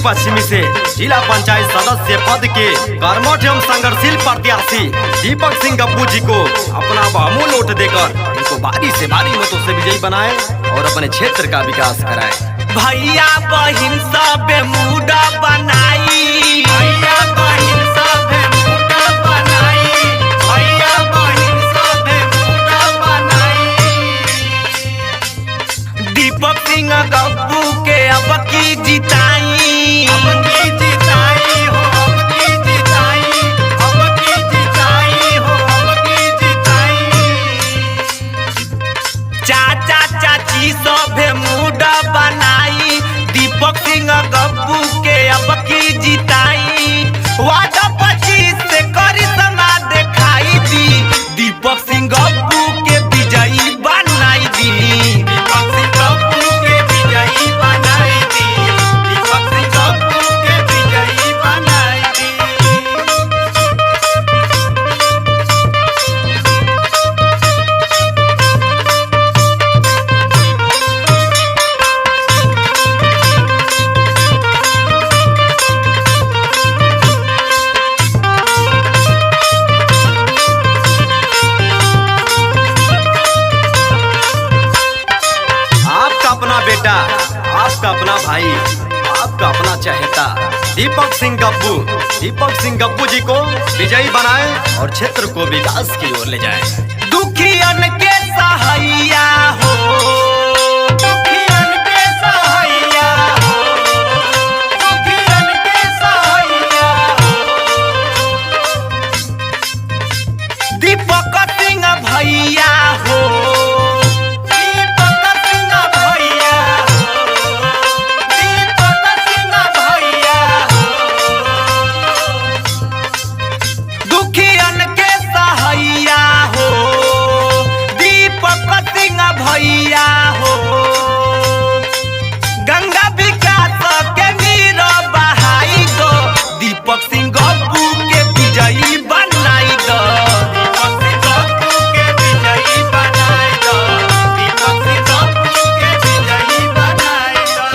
पश्चिमी से जिला पंचायत सदस्य पद के कर्मठ एवं संघर्षशील प्रत्याशी दीपक सिंह गप्पू जी को अपना बहुमूल्य वोट देकर इनको भारी से भारी मतों से विजयी बनाए और अपने क्षेत्र का विकास कराए। भैया बहिन सब मुड़ा बनाई, भैया बहिन सब मुड़ा बनाई, भैया बहिन सब मुड़ा बनाई। दीपक सिंह गप्पू के अब की जिताई, अब की जिताई हो, अब की जिताई, अब की जिताई हो, अब की जिताई। चाचा चाची सब मुड़ा बनाई, दीपक सिंह गप्पू के अब की जिताई। वार्ड 25 से करिश्मा दिखाई दी, दीपक सिंह गप्पू के विजयी बनाई दी, दीपक सिंह गप्पू के विजयी बनाई दी, दीपक सिंह गप्पू के विजयी बनाई दी। आपका अपना बेटा, आपका अपना भाई, आपका अपना चहेता दीपक सिंह गप्पू जी को विजयी बनाए और क्षेत्र को विकास की ओर ले जाए। दुखियन के सहाइया हो, दुखियन के सहाइया हो, दुखियन के सहाइया हो। दीपक सिंह भैया हो, दीपक सिंह भैया हो, दीपक सिंह भैया हो। दुखियन के सहाइया हो, दीपक सिंह भैया हो। गंगा विकास के नीर बहाई दो, दीपक सिंह गप्पू के विजयी बनाई दो, दीपक सिंह गप्पू के विजयी बनाई दो, दीपक सिंह गप्पू के विजयी बनाई दो।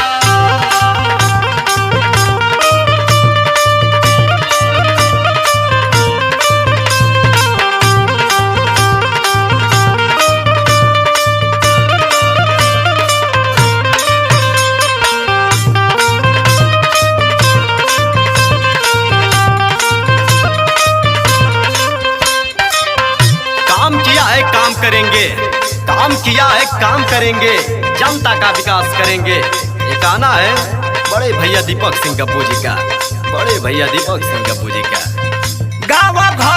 काम किया है काम करेंगे, काम किया है काम करेंगे, जनता का विकास करेंगे। ये गाना है बड़े भैया दीपक सिंह गप्पू जी का, बड़े भैया दीपक सिंह गप्पू जी का। गाँव घर